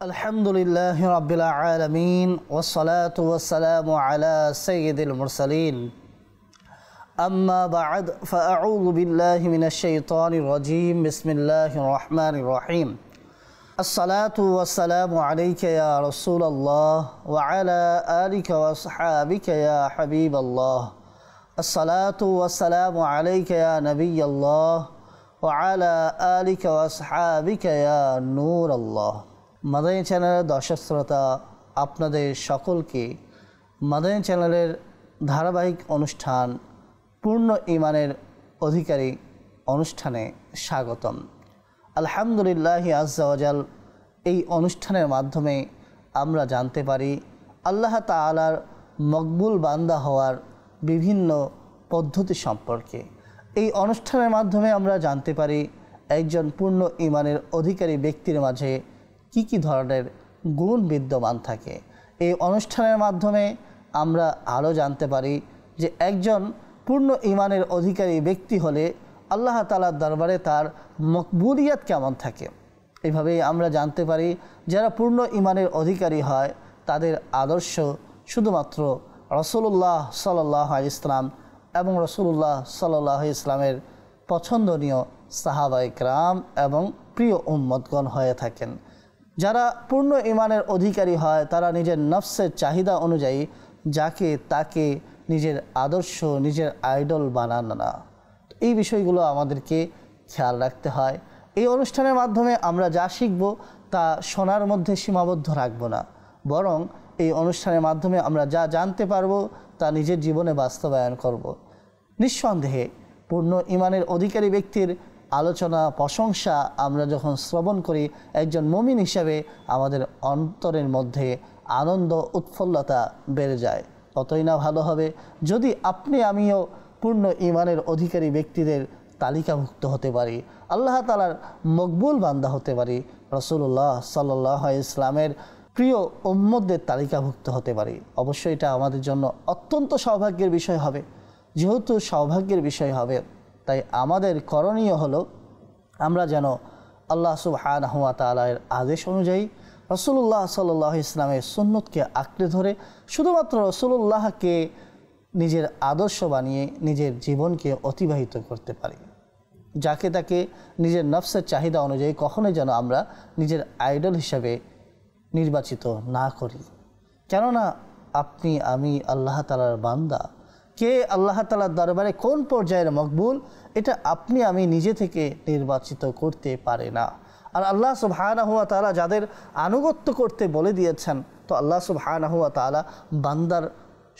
আলহামদুলিল্লাহি রাব্বিল আলামিন ওয়াসসালাতু ওয়াসসালামু আলা সাইয়্যিদিল মুরসালিন আম্মা বা'দ ফাআউযু বিল্লাহি মিনাশ শাইতানির রাজীম বিসমিল্লাহির রহমানির রহিম আসসালাতু ওয়াসসালামু আলাইকা ইয়া রাসূলুল্লাহ ওয়া আলা আলিকা ওয়া আসহাবিকা ইয়া হাবিবাল্লাহ আসসালাতু ওয়াসসালামু আলাইকা ইয়া নাবিয়াল্লাহ ওয়া আলা আলিকা ওয়া আসহাবিকা ইয়া নূরাল্লাহ। মাদানী চ্যানেলের দর্শক শ্রোতা, আপনাদের সকলকে মাদানী চ্যানেলের ধারাবাহিক অনুষ্ঠান পূর্ণ ঈমানের অধিকারী অনুষ্ঠানে স্বাগতম। আলহামদুলিল্লাহি আজ্জা ওয়া জাল, এই অনুষ্ঠানের মাধ্যমে আমরা জানতে পারি আল্লাহ তাআলার মকবুল বান্দা হওয়ার বিভিন্ন পদ্ধতি সম্পর্কে। এই অনুষ্ঠানের মাধ্যমে আমরা জানতে পারি একজন পূর্ণ ঈমানের অধিকারী ব্যক্তির মাঝে কি কি ধরনের গুণ বিদ্যমান থাকে। এই অনুষ্ঠানের মাধ্যমে আমরা আরও জানতে পারি যে একজন পূর্ণ ঈমানের অধিকারী ব্যক্তি হলে আল্লাহ তাআলার দরবারে তার মকবুলিয়ত কেমন থাকে। এইভাবেই আমরা জানতে পারি যারা পূর্ণ ঈমানের অধিকারী হয় তাদের আদর্শ শুধুমাত্র রাসূলুল্লাহ সাল্লাল্লাহু আলাইহি ওয়াসাল্লাম এবং রাসূলুল্লাহ সাল্লাল্লাহু আলাইহি ওয়াসাল্লামের পছন্দনীয় সাহাবায়ে কেরাম এবং প্রিয় উম্মতগণ হয়ে থাকেন। যারা পূর্ণ ঈমানের অধিকারী হয় তারা নিজের নফসের চাহিদা অনুযায়ী যাকে তাকে নিজের আদর্শ, নিজের আইডল বানান না। এই বিষয়গুলো আমাদেরকে খেয়াল রাখতে হয়। এই অনুষ্ঠানের মাধ্যমে আমরা যা শিখব তা শোনার মধ্যে সীমাবদ্ধ রাখব না, বরং এই অনুষ্ঠানের মাধ্যমে আমরা যা জানতে পারবো তা নিজের জীবনে বাস্তবায়ন করব। নিঃসন্দেহে পূর্ণ ঈমানের অধিকারী ব্যক্তির আলোচনা, প্রশংসা আমরা যখন শ্রবণ করি একজন মুমিন হিসাবে আমাদের অন্তরের মধ্যে আনন্দ, উৎফুল্লতা বেড়ে যায়। কতই না ভালো হবে যদি আপনি আমিও পূর্ণ ঈমানের অধিকারী ব্যক্তিদের তালিকাভুক্ত হতে পারি, আল্লাহ তাআলার মকবুল বান্দা হতে পারি, রাসূলুল্লাহ সাল্লাল্লাহু আলাইহি ওয়াসাল্লামের প্রিয় উম্মতদের তালিকাভুক্ত হতে পারি। অবশ্যই এটা আমাদের জন্য অত্যন্ত সৌভাগ্যের বিষয় হবে। যেহেতু সৌভাগ্যের বিষয় হবে, তাই আমাদের করণীয় হলো আমরা যেন আল্লাহ সুবহানাহু ওয়া তাআলার আদেশ অনুযায়ী রাসূলুল্লাহ সাল্লাল্লাহু আলাইহি ওয়াসাল্লামের সুন্নতকে আঁকড়ে ধরে শুধুমাত্র রাসূলুল্লাহকে নিজের আদর্শ বানিয়ে নিজের জীবনকে অতিবাহিত করতে পারি। যাকে তাকে নিজের নফসের চাহিদা অনুযায়ী কখনোই যেন আমরা নিজের আইডল হিসাবে নির্বাচিত না করি। কেননা আপনি আমি আল্লাহ তাআলার বান্দা। কে আল্লাহ তাআলার দরবারে কোন পর্যায়ের মকবুল, এটা আপনি আমি নিজে থেকে নির্বাচিত করতে পারে না। আর আল্লাহ সুবহানাহু ওয়া তাআলা যাদের আনুগত্য করতে বলে দিয়েছেন, তো আল্লাহ সুবহানাহু ওয়া তাআলা বান্দার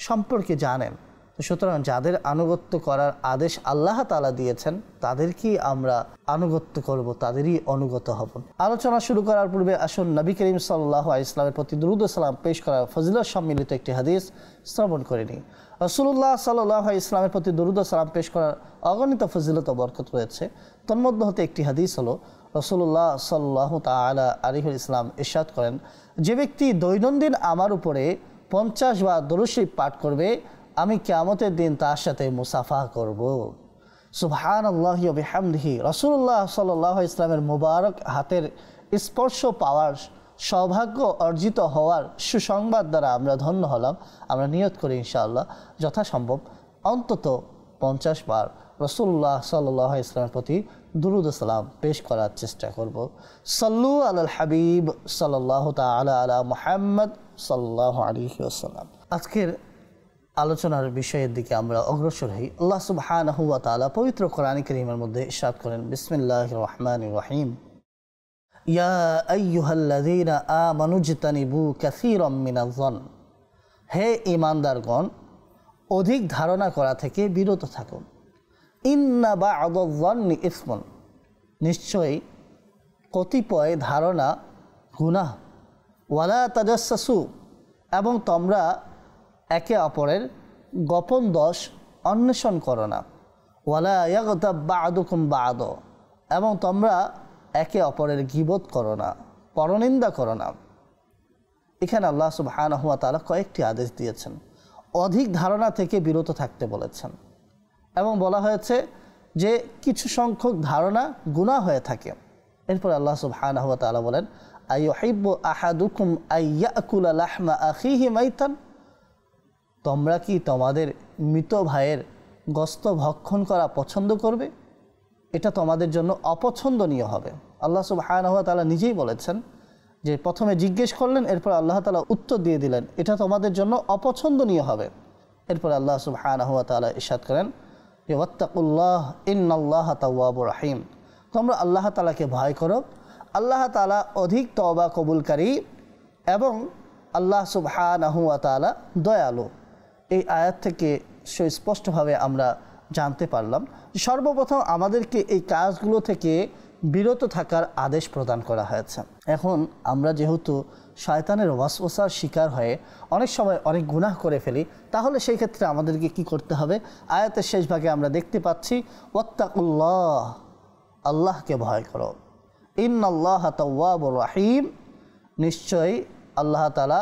সম্পর্কে জানেন। তো সুতরাং যাদের আনুগত্য করার আদেশ আল্লাহ তাআলা দিয়েছেন তাদেরকেই আমরা আনুগত্য করব, তাদেরই অনুগত হব। আলোচনা শুরু করার পূর্বে আসুন নবী করিম সাল্লাল্লাহু আলাইহি ওয়াসাল্লামের প্রতি দুরূদ ও সালাম পেশ করার ফজিলত সম্মিলিত একটি হাদিস শ্রবণ করে নিই। রাসূলুল্লাহ সাল্লাল্লাহু আলাইহি ওয়াসাল্লামের প্রতি দুরূদ ও সালাম পেশ করার অগণিত ফজিলত ও বরকত রয়েছে। তন্মধ্যে হতে একটি হাদিস হলো রাসূলুল্লাহ সাল্লাল্লাহু তাআলা আলাইহি ওয়াসাল্লাম ইরশাদ করেন, যে ব্যক্তি দৈনন্দিন আমার উপরে 50 বার দরুদ শরীফ পাঠ করবে আমি কিয়ামতের দিন তার সাথে মুসাফা করব। সুবহানাল্লাহি ওয়া বিহামদিহি। রাসূলুল্লাহ সাল্লাল্লাহু আলাইহি ওয়াসাল্লামের মুবারক হাতের স্পর্শ পাওয়ার সৌভাগ্য অর্জিত হওয়ার সুসংবাদ দ্বারা আমরা ধন্য হলাম। আমরা নিয়ত করি ইনশাআল্লাহ যথাসম্ভব অন্তত 50 বার রাসূলুল্লাহ সাল্লাল্লাহু আলাইহি ওয়াসাল্লামের প্রতি দুরূদ ও সালাম পেশ করার চেষ্টা করব। সাল্লু আলাল হাবিব সাল্লাল্লাহু তাআলা আলা মুহাম্মদ সাল্লাল্লাহু আলাইহি ওয়াসাল্লাম। আজকের আলোচনার বিষয়ের দিকে আমরা অগ্রসর হই। আল্লাহ সুবহানাহু ওয়া তাআলা পবিত্র কোরআন কারীমের মধ্যে ইরশাদ করেন, বিসমিল্লাহির রহমানির রহিম, ইয়া আইয়ুহাল্লাযীনা আমানু ইজতানিবু কাসীরাম মিনাজ-যন। হে ঈমানদারগণ, অধিক ধারণা করা থেকে বিরত থাকুন। ইন্না বা'দায-যন্নি ইসমুন। নিশ্চয়ই কতিপয় ধারণা গুনাহ। ওয়ালা তাজাসসু। এবং তোমরা একে অপরের গোপন দোষ অন্বেষণ করো না। ওয়ালা ইয়াগতাব বা'দুকুম বা'দ। এবং তোমরা একে অপরের গীবত করো না, পরনিন্দা করো না। এখানে আল্লাহ সুবহানাহু ওয়া তাআলা কয়েকটি আদেশ দিয়েছেন। অধিক ধারণা থেকে বিরত থাকতে বলেছেন এবং বলা হয়েছে যে কিছু সংখ্যক ধারণা গুনাহ হয়ে থাকে। এরপর আল্লাহ সুবহানাহু ওয়া তাআলা বলেন, আইয়ুহিব্বু আহাদুকুম আইয়াকুলা লাহমা আখিহি মাইতান, তোমরা কি তোমাদের মৃত ভাইয়ের গোশত ভক্ষণ করা পছন্দ করবে? এটা তোমাদের জন্য অপছন্দনীয় হবে। আল্লাহ সুবহানাহু ওয়া তাআলা নিজেই বলেছেন যে প্রথমে জিজ্ঞেস করলেন, এরপর আল্লাহ তাআলা উত্তর দিয়ে দিলেন এটা তোমাদের জন্য অপছন্দনীয় হবে। এরপর আল্লাহ সুবহানাহু ওয়া তাআলা ইরশাদ করেন যে ওয়াত্তাকুল্লাহ ইন্নাল্লাহা তাওয়াবুর রহিম, তোমরা আল্লাহ তাআলাকে ভয় করো, আল্লাহ তাআলা অধিক তওবা কবুলকারী এবং আল্লাহ সুবহানাহু ওয়া তাআলা দয়ালু। এই আয়াত থেকে সুস্পষ্টভাবে আমরা জানতে পারলাম সর্বপ্রথম আমাদেরকে এই কাজগুলো থেকে বিরত থাকার আদেশ প্রদান করা হয়েছে। এখন আমরা যেহেতু শয়তানের ওয়াসওয়াসার শিকার হয়ে অনেক সময় অনেক গুনাহ করে ফেলি, তাহলে সেই ক্ষেত্রে আমাদেরকে কি করতে হবে? আয়াতের শেষ ভাগে আমরা দেখতে পাচ্ছি ওয়াত্তাকুল্লাহ, আল্লাহকে ভয় করো, ইন্নাল্লাহা তাওয়াবুর রহিম, নিশ্চয়ই আল্লাহ তাআলা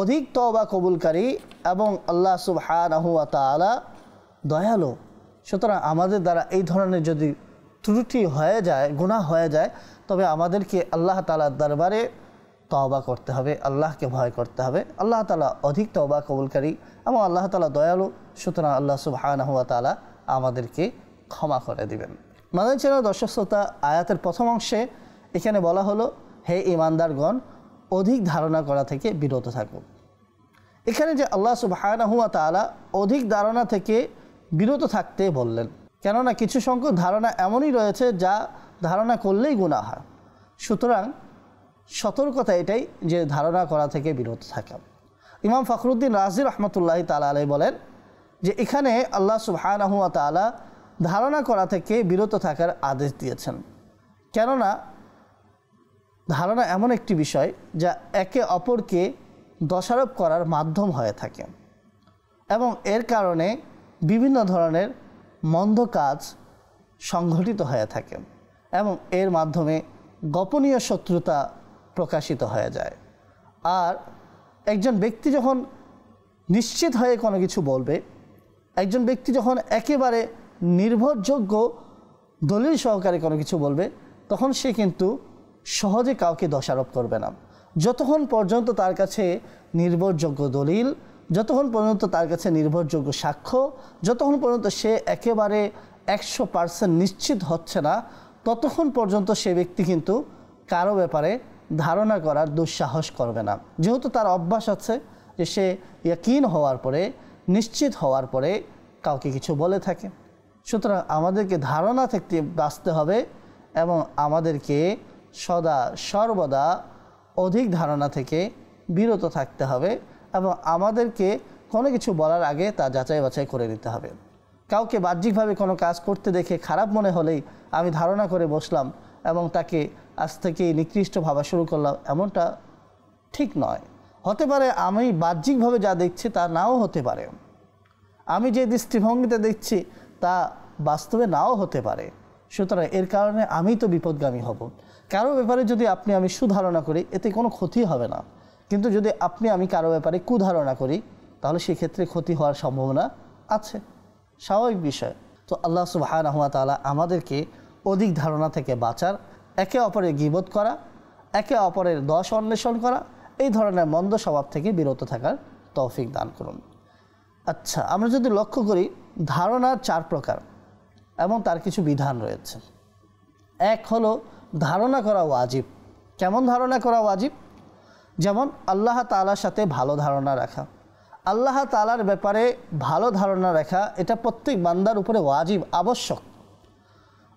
অধিক তওবা কবুলকারী এবং আল্লাহ সুবহানাহু ওয়া তাআলা দয়ালু। সুতরাং আমাদের দ্বারা এই ধরনের যদি ত্রুটি হয়ে যায়, গুনাহ হয়ে যায়, তবে আমাদেরকে আল্লাহ তাআলার দরবারে তওবা করতে হবে, আল্লাহকে ভয় করতে হবে। আল্লাহ তাআলা অধিক তওবা কবুলকারী এবং আল্লাহ তাআলা দয়ালু, সুতরাং আল্লাহ সুবহানাহু ওয়া তাআলা আমাদেরকে ক্ষমা করে দিবেন। মাদানী চ্যানেল দর্শক শ্রোতা, আয়াতের প্রথম অংশে এখানে বলা হলো হে ঈমানদারগণ, অধিক ধারণা করা থেকে বিরত থাকুন। এখানে যে আল্লাহ সুবহানাহু ওয়া তাআলা অধিক ধারণা থেকে বিরত থাকতে বললেন, কেননা কিছু সংখ্যক ধারণা এমনই রয়েছে যা ধারণা করলেই গুনাহ হয়। সুতরাং সতর্কতা এটাই যে ধারণা করা থেকে বিরত থাকা। ইমাম ফখরুদ্দিন রাজি রহমতুল্লাহি তাআলা আলাইহি বলেন যে এখানে আল্লাহ সুবহানাহু ওয়া তাআলা ধারণা করা থেকে বিরত থাকার আদেশ দিয়েছেন, কেননা ধারণা এমন একটি বিষয় যা একে অপরকে দোষারোপ করার মাধ্যম হয়ে থাকে এবং এর কারণে বিভিন্ন ধরনের মন্দ কাজ সংঘটিত হয়ে থাকে এবং এর মাধ্যমে গোপনীয় শত্রুতা প্রকাশিত হয়ে যায়। আর একজন ব্যক্তি যখন নিশ্চিত হয়ে কোনো কিছু বলবে, একজন ব্যক্তি যখন একেবারে নির্ভরযোগ্য দলিল সহকারে কোনো কিছু বলবে, তখন সে কিন্তু সহজে কাউকে দোষারোপ করবে না। যতক্ষণ পর্যন্ত তার কাছে নির্ভরযোগ্য দলিল, যতক্ষণ পর্যন্ত তার কাছে নির্ভরযোগ্য সাক্ষ্য, যতক্ষণ পর্যন্ত সে একেবারে 100% নিশ্চিত হচ্ছে না, ততক্ষণ পর্যন্ত সে ব্যক্তি কিন্তু কারো ব্যাপারে ধারণা করার দুঃসাহস করবে না। যেহেতু তার অভ্যাস আছে যে সে ইয়াকিন হওয়ার পরে, নিশ্চিত হওয়ার পরে কাউকে কিছু বলে থাকে। সুতরাং আমাদেরকে ধারণা থেকে বাঁচতে হবে এবং আমাদেরকে সদা সর্বদা অধিক ধারণা থেকে বিরত থাকতে হবে এবং আমাদেরকে কোনো কিছু বলার আগে তা যাচাই বাছাই করে নিতে হবে। কাউকে বাহ্যিকভাবে কোনো কাজ করতে দেখে খারাপ মনে হলেই আমি ধারণা করে বসলাম এবং তাকে আজ থেকেই নিকৃষ্ট ভাবা শুরু করলাম, এমনটা ঠিক নয়। হতে পারে আমি বাহ্যিকভাবে যা দেখছি তা নাও হতে পারে, আমি যে দৃষ্টিভঙ্গিতে দেখছি তা বাস্তবে নাও হতে পারে। সুতরাং এর কারণে আমি তো বিপদগামী হব। কারো ব্যাপারে যদি আপনি আমি সুধারণা করি, এতে কোনো ক্ষতি হবে না, কিন্তু যদি আপনি আমি কারো ব্যাপারে কুধারণা করি, তাহলে সেক্ষেত্রে ক্ষতি হওয়ার সম্ভাবনা আছে, স্বাভাবিক বিষয়। তো আল্লাহ সুবহানাহু ওয়া তাআলা আমাদেরকে অধিক ধারণা থেকে বাঁচার, একে অপরের গীবত করা, একে অপরের দোষ অন্বেষণ করা, এই ধরনের মন্দ স্বভাব থেকে বিরত থাকার তৌফিক দান করুন। আচ্ছা, আমরা যদি লক্ষ্য করি ধারণার 4 প্রকার এবং তার কিছু বিধান রয়েছে। এক হলো ধারণা করা ওয়াজিব। কেমন ধারণা করা ওয়াজিব? যেমন আল্লাহ তাআলার সাথে ভালো ধারণা রাখা, আল্লাহ তাআলার ব্যাপারে ভালো ধারণা রাখা, এটা প্রত্যেক বান্দার উপরে ওয়াজিব, আবশ্যক।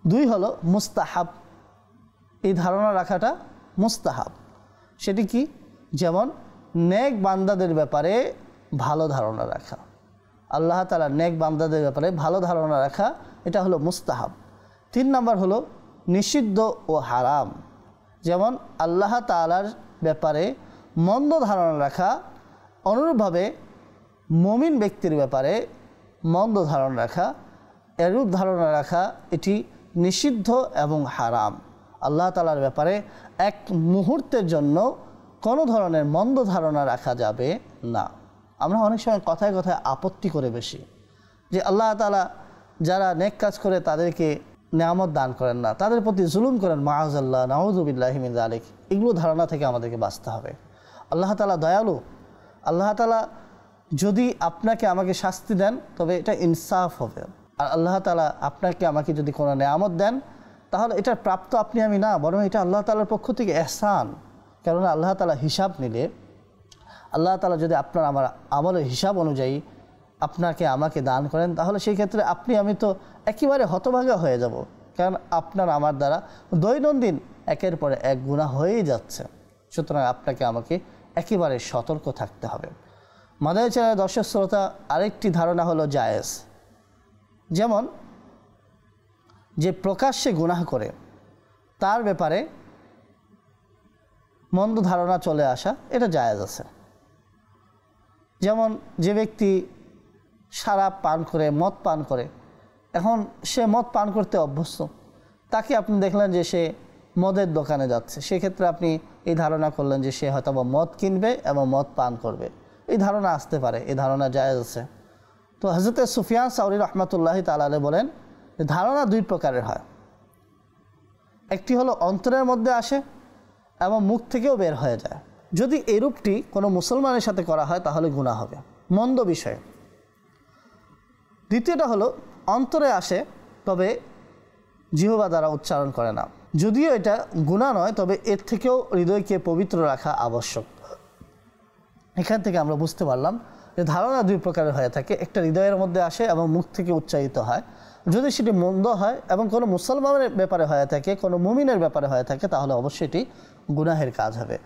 2 হলো মুস্তাহাব, এই ধারণা রাখাটা মুস্তাহাব। সেটি কি? যেমন নেক বান্দাদের ব্যাপারে ভালো ধারণা রাখা, আল্লাহ তাআলার নেক বান্দাদের ব্যাপারে ভালো ধারণা রাখা, এটা হলো মুস্তাহাব। 3 নম্বর হলো নিষিদ্ধ ও হারাম, যেমন আল্লাহ তাআলার ব্যাপারে মন্দ ধারণা রাখা, অনুরূপভাবে মুমিন ব্যক্তির ব্যাপারে মন্দ ধারণা রাখা, এরূপ ধারণা রাখা এটি নিষিদ্ধ এবং হারাম। আল্লাহ তাআলার ব্যাপারে এক মুহূর্তের জন্য কোনো ধরনের মন্দ ধারণা রাখা যাবে না। আমরা অনেক সময় কথায় কথায় আপত্তি করে বেশি যে আল্লাহ তাআলা যারা নেক কাজ করে তাদেরকে নেয়ামত দান করেন না, তাদের প্রতি জুলুম করেন, মাআযাল্লাহ, নাউযু বিল্লাহি মিন যালিক। এগুলো ধারণা থেকে আমাদেরকে বাঁচতে হবে। আল্লাহ তাআলা দয়ালু। আল্লাহ তাআলা যদি আপনাকে আমাকে শাস্তি দেন তবে এটা ইনসাফ হবে, আর আল্লাহ তাআলা আপনাকে আমাকে যদি কোনো নেয়ামত দেন তাহলে এটার প্রাপ্ত আপনি আমি না, বরং এটা আল্লাহ তাআলার পক্ষ থেকে ইহসান। কেননা আল্লাহ তাআলা হিসাব নিলে, আল্লাহ তাআলা যদি আপনার আমার আমলের হিসাব অনুযায়ী আপনাকে আমাকে দান করেন তাহলে সেই ক্ষেত্রে আপনি আমি তো একেবারে হতভাগা হয়ে যাব, কারণ আপনার আমার দ্বারা দৈনন্দিন একের পরে এক গুনাহ হয়েই যাচ্ছে। সুতরাং আপনাকে আমাকে একেবারে সতর্ক থাকতে হবে। মাদানী চ্যানেলের দর্শক শ্রোতা, আরেকটি ধারণা হলো জায়েজ। যেমন যে প্রকাশ্যে গুনাহ করে তার ব্যাপারে মন্দ ধারণা চলে আসা, এটা জায়েজ আছে। যেমন যে ব্যক্তি শরাব পান করে, মদ পান করে, এখন সে মদ পান করতে অভ্যস্ত, তাকে আপনি দেখলেন যে সে মদের দোকানে যাচ্ছে, সেক্ষেত্রে আপনি এই ধারণা করলেন যে সে হয়তো মদ কিনবে এবং মদ পান করবে, এই ধারণা আসতে পারে, এই ধারণা জায়েজ আছে। তো হযরত সুফিয়ান সাউরি রাহমাতুল্লাহি তাআলা আলাইহি বলেন যে ধারণা দুই প্রকারের হয়, একটি হলো অন্তরের মধ্যে আসে এবং মুখ থেকেও বের হয়ে যায়। যদি এরূপটি কোনো মুসলমানের সাথে করা হয় তাহলে গুনাহ হবে, মন্দ বিষয়। দ্বিতীয়টা হলো অন্তরে আসে তবে জিহ্বা দ্বারা উচ্চারণ করে না, যদিও এটা গুনাহ নয় তবে এর থেকেও হৃদয়কে পবিত্র রাখা আবশ্যক। এখান থেকে আমরা বুঝতে পারলাম যে ধারণা দুই প্রকারের হয়ে থাকে, একটা হৃদয়ের মধ্যে আসে এবং মুখ থেকে উচ্চারিত হয়। যদি সেটি মন্দ হয় এবং কোনো মুসলমানের ব্যাপারে হয়ে থাকে, কোনো মুমিনের ব্যাপারে হয়ে থাকে, তাহলে অবশ্যই এটি গুনাহের কাজ হবে।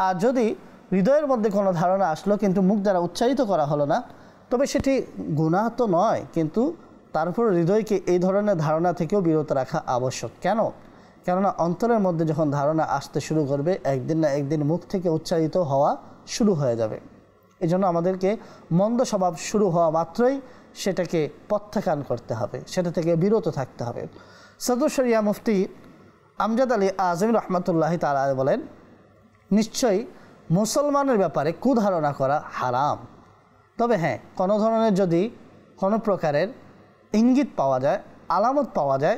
আর যদি হৃদয়ের মধ্যে কোনো ধারণা আসলো কিন্তু মুখ দ্বারা উচ্চারিত করা হলো না, তবে সেটি গুনাহ তো নয়, কিন্তু তারপর হৃদয়কে এই ধরনের ধারণা থেকেও বিরত রাখা আবশ্যক। কেন? কেননা অন্তরের মধ্যে যখন ধারণা আসতে শুরু করবে, একদিন না একদিন মুখ থেকে উচ্চারিত হওয়া শুরু হয়ে যাবে। এজন্য আমাদেরকে মন্দ স্বভাব শুরু হওয়া মাত্রই সেটাকে প্রত্যাখ্যান করতে হবে, সেটা থেকে বিরত থাকতে হবে। সদর শরিয়া মুফতি আমজাদ আলী আজমি রহমতুল্লাহি তাআলা বলেন, নিশ্চয়ই মুসলমানের ব্যাপারে কুধারণা করা হারাম। তবে হ্যাঁ, কোনো ধরনের যদি কোনো প্রকারের ইঙ্গিত পাওয়া যায়, আলামত পাওয়া যায়,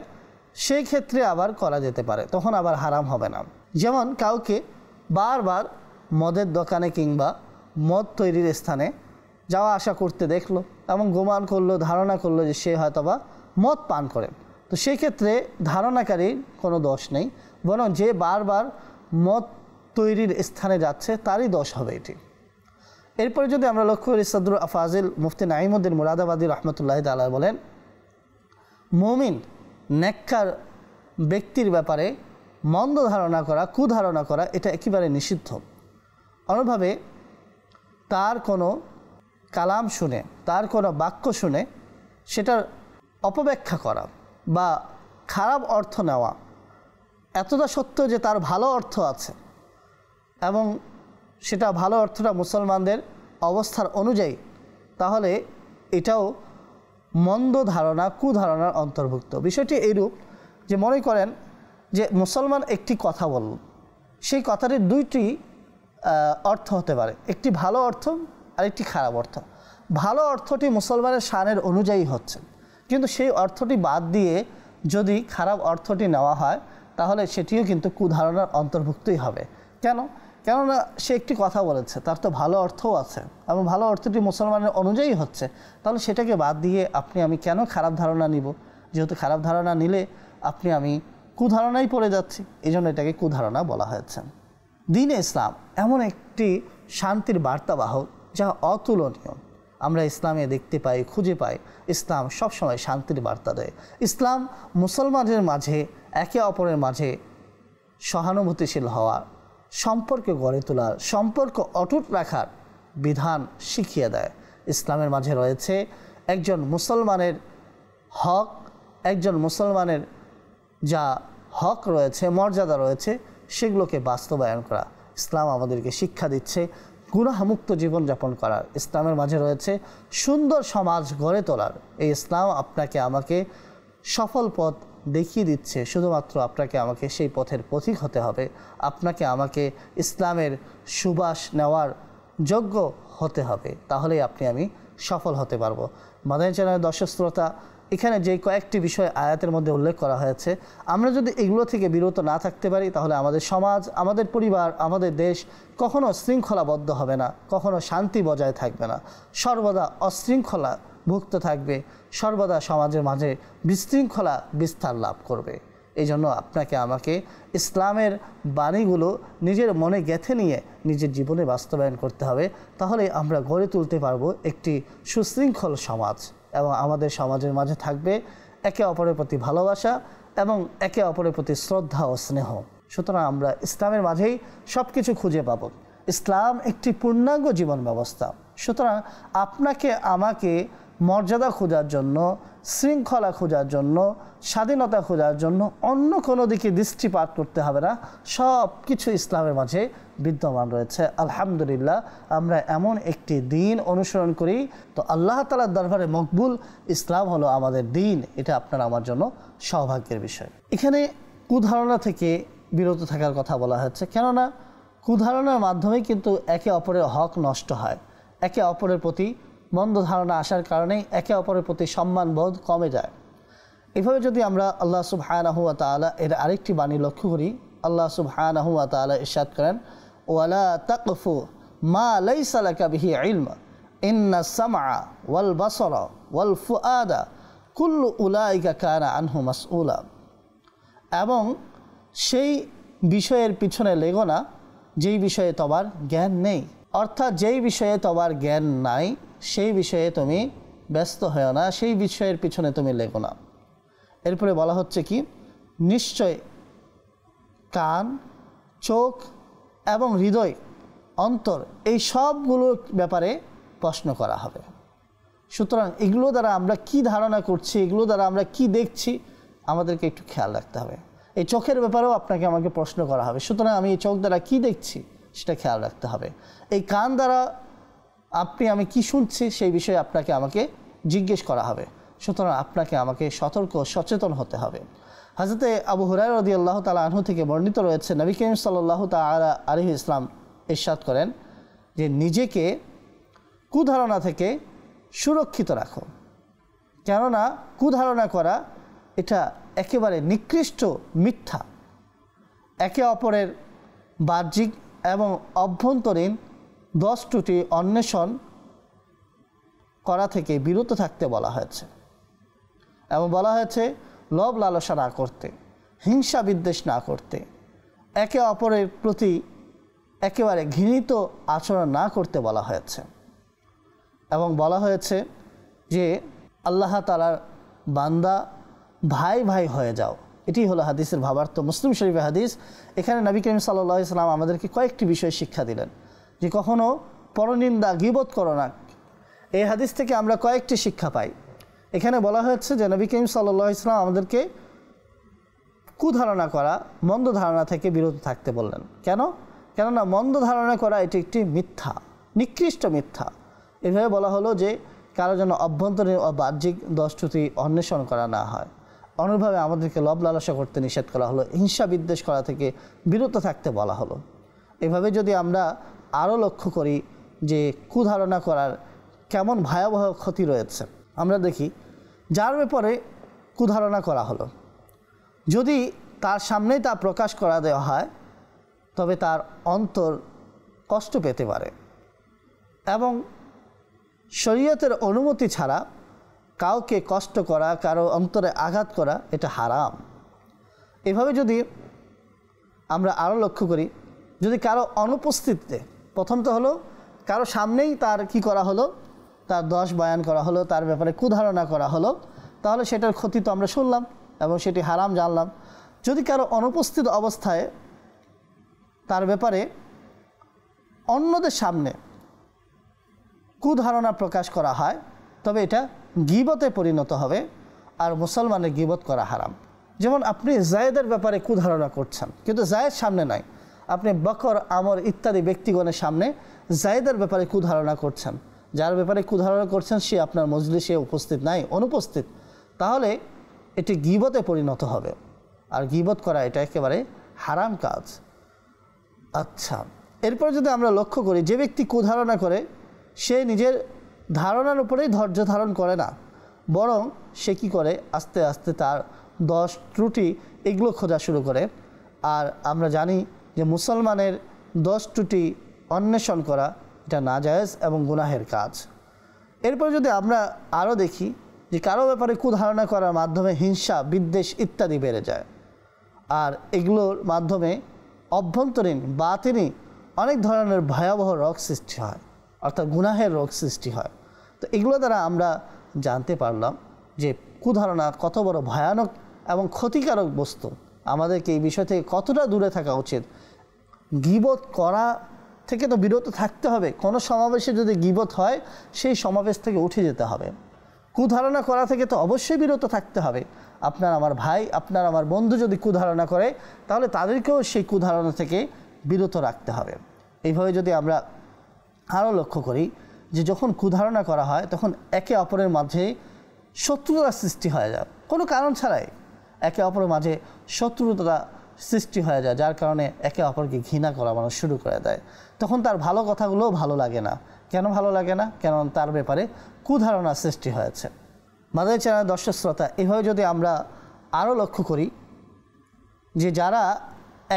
সেই ক্ষেত্রে আবার করা যেতে পারে, তখন আবার হারাম হবে না। যেমন কাউকে বারবার মদের দোকানে কিংবা মদ তৈরির স্থানে যাওয়া আসা করতে দেখলো এবং গুমান করলো, ধারণা করলো যে সে হয়তোবা মদ পান করে, তো সেই ক্ষেত্রে ধারণাকারীর কোনো দোষ নেই, বরং যে বারবার মদ তৈরির স্থানে যাচ্ছে তারই দোষ হবে এটি। এরপরে যদি আমরা লক্ষ্য করি, সদরুল আফাজিল মুফতি নাঈমউদ্দিন মুরাদাবাদী রহমতুল্লাহি তাআলা বলেন, মুমিন নেককার ব্যক্তির ব্যাপারে মন্দ ধারণা করা, কুধারণা করা, এটা একেবারে নিষিদ্ধ। অনুভাবে তার কোনো কালাম শুনে, তার কোনো বাক্য শুনে সেটার অপব্যাখ্যা করা বা খারাপ অর্থ নেওয়া, এতটা সত্য যে তার ভালো অর্থ আছে এবং সেটা ভালো অর্থটা মুসলমানদের অবস্থার অনুযায়ী, তাহলে এটাও মন্দ ধারণা, কুধারণার অন্তর্ভুক্ত। বিষয়টি এইরূপ যে মনে করেন যে মুসলমান একটি কথা বলল, সেই কথাটির দুইটি অর্থ হতে পারে, একটি ভালো অর্থ আর একটি খারাপ অর্থ। ভালো অর্থটি মুসলমানের শানের অনুযায়ী হচ্ছে, কিন্তু সেই অর্থটি বাদ দিয়ে যদি খারাপ অর্থটি নেওয়া হয় তাহলে সেটিও কিন্তু কুধারণার অন্তর্ভুক্তই হবে। কেন? কেননা সে একটি কথা বলেছে, তার তো ভালো অর্থও আছে এবং ভালো অর্থটি মুসলমানের অনুযায়ী হচ্ছে, তাহলে সেটাকে বাদ দিয়ে আপনি আমি কেন খারাপ ধারণা নিব? যেহেতু খারাপ ধারণা নিলে আপনি আমি কুধারণাই পড়ে যাচ্ছি, এই জন্য এটাকে কুধারণা বলা হয়েছে। দ্বীন-এ ইসলাম এমন একটি শান্তির বার্তাবাহক যা অতুলনীয়। আমরা ইসলামে দেখতে পাই, খুঁজে পাই, ইসলাম সবসময় শান্তির বার্তা দেয়। ইসলাম মুসলমানদের মাঝে একে অপরের মাঝে সহানুভূতিশীল হওয়ার, সম্পর্ক গড়ে তোলার, সম্পর্ক অটুট রাখার বিধান শিখিয়ে দেয়। ইসলামের মাঝে রয়েছে একজন মুসলমানের হক, একজন মুসলমানের যা হক রয়েছে, মর্যাদা রয়েছে, সেগুলোকে বাস্তবায়ন করা। ইসলাম আমাদেরকে শিক্ষা দিচ্ছে গুনাহমুক্ত জীবনযাপন করার। ইসলামের মাঝে রয়েছে সুন্দর সমাজ গড়ে তোলার। এই ইসলাম আপনাকে আমাকে সফল পথ দেখিয়ে দিচ্ছে, শুধুমাত্র আপনাকে আমাকে সেই পথের পথিক হতে হবে। আপনাকে আমাকে ইসলামের সুবাস নেওয়ার যোগ্য হতে হবে, তাহলেই আপনি আমি সফল হতে পারবো। মাদানী চ্যানেলের দর্শক শ্রোতা, এখানে যে কয়েকটি বিষয় আয়াতের মধ্যে উল্লেখ করা হয়েছে, আমরা যদি এগুলো থেকে বিরত না থাকতে পারি তাহলে আমাদের সমাজ, আমাদের পরিবার, আমাদের দেশ কখনো শৃঙ্খলাবদ্ধ হবে না, কখনো শান্তি বজায় থাকবে না, সর্বদা অশৃঙ্খলা ভুক্ত থাকবে, সর্বদা সমাজের মাঝে বিশৃঙ্খলা বিস্তার লাভ করবে। এই জন্য আপনাকে আমাকে ইসলামের বাণীগুলো নিজের মনে গেঁথে নিয়ে নিজের জীবনে বাস্তবায়ন করতে হবে। তাহলে আমরা গড়ে তুলতে পারবো একটি সুশৃঙ্খল সমাজ, এবং আমাদের সমাজের মাঝে থাকবে একে অপরের প্রতি ভালোবাসা এবং একে অপরের প্রতি শ্রদ্ধা ও স্নেহ। সুতরাং আমরা ইসলামের মাঝেই সব কিছু খুঁজে পাব। ইসলাম একটি পূর্ণাঙ্গ জীবন ব্যবস্থা। সুতরাং আপনাকে আমাকে মর্যাদা খোঁজার জন্য, শৃঙ্খলা খোঁজার জন্য, স্বাধীনতা খোঁজার জন্য অন্য কোনো দিকে দৃষ্টিপাত করতে হবে না। সব কিছু ইসলামের মাঝে বিদ্যমান রয়েছে। আলহামদুলিল্লাহ, আমরা এমন একটি দিন অনুসরণ করি, তো আল্লাহ তাআলার দরবারে মকবুল ইসলাম হলো আমাদের দিন। এটা আপনার আমার জন্য সৌভাগ্যের বিষয়। এখানে কুধারণা থেকে বিরত থাকার কথা বলা হচ্ছে, কেননা কুধারণার মাধ্যমে কিন্তু একে অপরের হক নষ্ট হয়। একে অপরের প্রতি মন্দ ধারণা আসার কারণেই একে অপরের প্রতি সম্মানবোধ কমে যায়। এভাবে যদি আমরা আল্লাহ সুবহানাহু ওয়া তাআলা এর আরেকটি বাণী লক্ষ্য করি, আল্লাহ সুবহানাহু ওয়া তাআলা ইরশাদ করেন, ওয়ালা তাকফু মা লাইসা লাকা বিহি ইলম ইন্নাস সামআ ওয়াল বাসারা ওয়াল ফুআদা কুল্লু উলাইকা কানা আনহু মাসউলা। এবং সেই বিষয়ের পিছনে লেগো না যেই বিষয়ে তোমার জ্ঞান নেই, অর্থাৎ যেই বিষয়ে তোমার জ্ঞান নাই সেই বিষয়ে তুমি ব্যস্ত হও না, সেই বিষয়ের পিছনে তুমি লেগো না। এরপরে বলা হচ্ছে কি, নিশ্চয় কান, চোখ এবং হৃদয়, অন্তর, এই সবগুলোর ব্যাপারে প্রশ্ন করা হবে। সুতরাং এগুলো দ্বারা আমরা কি ধারণা করছি, এগুলো দ্বারা আমরা কি দেখছি, আমাদেরকে একটু খেয়াল রাখতে হবে। এই চোখের ব্যাপারেও আপনাকে আমাকে প্রশ্ন করা হবে। সুতরাং আমি এই চোখ দ্বারা কি দেখছি সেটা খেয়াল রাখতে হবে। এই কান দ্বারা আমি কি শুনছি সেই বিষয়ে আপনাকে আমাকে জিজ্ঞেস করা হবে। সুতরাং আপনাকে আমাকে সতর্ক সচেতন হতে হবে। হযরতে আবু হুরায়রা রাদিয়াল্লাহু তাআলা আনহু থেকে বর্ণিত রয়েছে, নবী করিম সাল্লাল্লাহু তাআলা আলাইহি ইসলাম ইরশাদ করেন যে নিজেকে কুধারণা থেকে সুরক্ষিত রাখো, কেননা কুধারণা করা এটা একেবারে নিকৃষ্ট মিথ্যা। একে অপরের বাহ্যিক এবং অভ্যন্তরীণ দোষ ত্রুটি অন্বেষণ করা থেকে বিরত থাকতে বলা হয়েছে, এবং বলা হয়েছে লোভ লালসা না করতে, হিংসা বিদ্বেষ না করতে, একে অপরের প্রতি একেবারে ঘৃণিত আচরণ না করতে বলা হয়েছে। এবং বলা হয়েছে যে আল্লাহ তাআলার বান্দা ভাই ভাই হয়ে যাও। এটি হলো হাদিসের ভাবার্থ। মুসলিম শরীফের হাদিস। এখানে নবী করিম সাল্লাল্লাহু আলাইহি ওয়াসাল্লাম আমাদেরকে কয়েকটি বিষয় শিক্ষা দিলেন, যে কখনো পরনিন্দা গীবত করো না। এই হাদিস থেকে আমরা কয়েকটি শিক্ষা পাই। এখানে বলা হয়েছে যে নবী করিম সাল্লাল্লাহু আলাইহি ওয়াসাল্লাম আমাদেরকে কুধারণা করা, মন্দ ধারণা থেকে বিরত থাকতে বললেন। কেননা মন্দ ধারণা করা এটি একটি মিথ্যা, নিকৃষ্ট মিথ্যা। এভাবে বলা হলো যে কারো যেন অভ্যন্তরীণ ও বাহ্যিক দোষ ত্রুটি অন্বেষণ করা না হয়। অনুরূপভাবে আমাদেরকে লোভ লালসা করতে নিষেধ করা হলো, হিংসা বিদ্বেষ করা থেকে বিরত থাকতে বলা হলো। এভাবে যদি আমরা আরও লক্ষ্য করি যে কুধারণা করার কেমন ভয়াবহ ক্ষতি রয়েছে, আমরা দেখি যার ব্যাপারে কুধারণা করা হলো, যদি তার সামনেই তা প্রকাশ করা দেওয়া হয় তবে তার অন্তর কষ্ট পেতে পারে, এবং শরীয়তের অনুমতি ছাড়া কাউকে কষ্ট করা, কারো অন্তরে আঘাত করা এটা হারাম। এভাবে যদি আমরা আরও লক্ষ্য করি, যদি কারো অনুপস্থিতিতে, প্রথম তো হলো কারো সামনেই তার কি করা হলো, তার দোষ বয়ান করা হলো, তার ব্যাপারে কুধারণা করা হলো, তাহলে সেটার ক্ষতি তো আমরা শুনলাম এবং সেটি হারাম জানলাম। যদি কারো অনুপস্থিত অবস্থায় তার ব্যাপারে অন্যদের সামনে কুধারণা প্রকাশ করা হয় তবে এটা গীবতে পরিণত হবে, আর মুসলমানের গীবত করা হারাম। যেমন আপনি জায়েদের ব্যাপারে কুধারণা করছেন, কিন্তু জায়েদ সামনে নাই, আপনি বকর, আমর ইত্যাদি ব্যক্তিগণের সামনে জায়েদের ব্যাপারে কুধারণা করছেন, যার ব্যাপারে কুধারণা করছেন সে আপনার মজলিসে উপস্থিত নাই, অনুপস্থিত, তাহলে এটি গীবতে পরিণত হবে, আর গীবত করা এটা একেবারে হারাম কাজ। আচ্ছা, এরপর যদি আমরা লক্ষ্য করি, যে ব্যক্তি কুধারণা করে সে নিজের ধারণার উপরেই ধৈর্য ধারণ করে না, বরং সে কী করে, আস্তে আস্তে তার দোষ ত্রুটি এগুলো খোঁজা শুরু করে। আর আমরা জানি যে মুসলমানের দোষ ত্রুটি অন্বেষণ করা এটা নাজায়েজ এবং গুনাহের কাজ। এরপর যদি আমরা আরও দেখি যে কারো ব্যাপারে কুধারণা করার মাধ্যমে হিংসা, বিদ্বেষ ইত্যাদি বেড়ে যায়। আর এগুলোর মাধ্যমে অভ্যন্তরীণ বাতিনি অনেক ধরনের ভয়াবহ রোগ সৃষ্টি হয়, অর্থাৎ গুনাহের রোগ সৃষ্টি হয়। তো এগুলো দ্বারা আমরা জানতে পারলাম যে কুধারণা কত বড় ভয়ানক এবং ক্ষতিকারক বস্তু। আমাদেরকে এই বিষয় থেকে কতটা দূরে থাকা উচিত। গীবত করা থেকে তো বিরত থাকতে হবে। কোনো সমাবেশে যদি গীবত হয় সেই সমাবেশ থেকে উঠে যেতে হবে। কুধারণা করা থেকে তো অবশ্যই বিরত থাকতে হবে। আপনার আমার ভাই, আপনার আমার বন্ধু যদি কুধারণা করে তাহলে তাদেরকেও সেই কুধারণা থেকে বিরত রাখতে হবে। এইভাবে যদি আমরা আরও লক্ষ্য করি যে যখন কুধারণা করা হয় তখন একে অপরের মাঝে শত্রুতা সৃষ্টি হয়ে যায়, কোনো কারণ ছাড়াই একে অপরের মাঝে শত্রুতা সৃষ্টি হয়ে যায়, যার কারণে একে অপরকে ঘৃণা করা মানুষ শুরু করে দেয়। তখন তার ভালো কথাগুলোও ভালো লাগে না। কেন ভালো লাগে না? কেন তার ব্যাপারে কুধারণা সৃষ্টি হয়েছে। মাদানী চ্যানেল দর্শক শ্রোতা, এভাবে যদি আমরা আরও লক্ষ্য করি যে যারা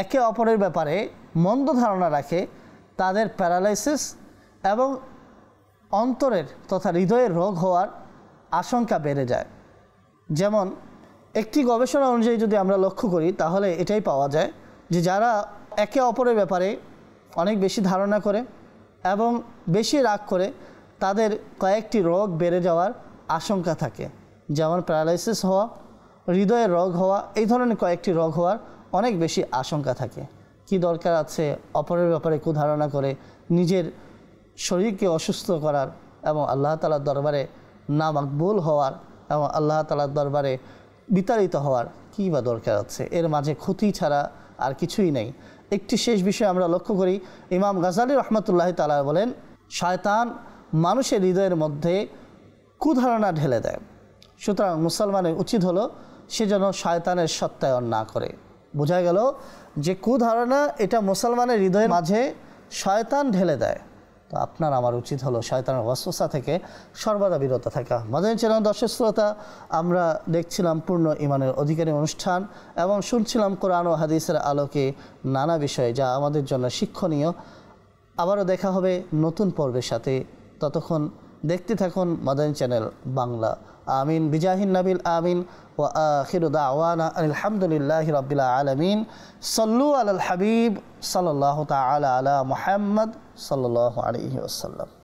একে অপরের ব্যাপারে মন্দ ধারণা রাখে তাদের প্যারালাইসিস এবং অন্তরের তথা হৃদয়ের রোগ হওয়ার আশঙ্কা বেড়ে যায়। যেমন একটি গবেষণা অনুযায়ী যদি আমরা লক্ষ্য করি তাহলে এটাই পাওয়া যায় যে যারা একে অপরের ব্যাপারে অনেক বেশি ধারণা করে এবং বেশি রাগ করে তাদের কয়েকটি রোগ বেড়ে যাওয়ার আশঙ্কা থাকে। যেমন প্যারালাইসিস হওয়া, হৃদয়ের রোগ হওয়া, এই ধরনের কয়েকটি রোগ হওয়ার অনেক বেশি আশঙ্কা থাকে। কি দরকার আছে অপরের ব্যাপারে কুধারণা করে নিজের শরীরকে অসুস্থ করার এবং আল্লাহ তাআলার দরবারে না মাকবুল হওয়ার এবং আল্লাহ তাআলার দরবারে বিতাড়িত হওয়ার কী বা দরকার আছে? এর মাঝে ক্ষতি ছাড়া আর কিছুই নেই। একটি শেষ বিষয় আমরা লক্ষ্য করি, ইমাম গাজালি রহমতুল্লাহ তাআলা বলেন, শয়তান মানুষের হৃদয়ের মধ্যে কুধারণা ঢেলে দেয়। সুতরাং মুসলমানের উচিত হলো সে যেন শয়তানের সত্যায়ন না করে। বোঝা গেল যে কুধারণা এটা মুসলমানের হৃদয়ের মাঝে শয়তান ঢেলে দেয়। তো আপনার আমার উচিত হলো শয়তানের ওয়াসওয়াসা থেকে সর্বদা বিরত থাকা। মাদানী চ্যানেল দর্শক শ্রোতা, আমরা দেখছিলাম পূর্ণ ঈমানের অধিকারী অনুষ্ঠান এবং শুনছিলাম কোরআন ও হাদিসের আলোকে নানা বিষয় যা আমাদের জন্য শিক্ষণীয়। আবারও দেখা হবে নতুন পর্বের সাথে। ততক্ষণ দেখতে থাকুন মাদানী চ্যানেল বাংলা। আমিন বিজাহিন নাবিল আমিন ওয়া আখিরু দাওয়ানা আলহামদুলিল্লাহি রাব্বিল আলামিন। সাল্লু আলাল হাবিব সাল্লাল্লাহু তাআলা আলা মুহাম্মদ সাল্লাল্লাহু আলাইহি ওয়াসাল্লাম।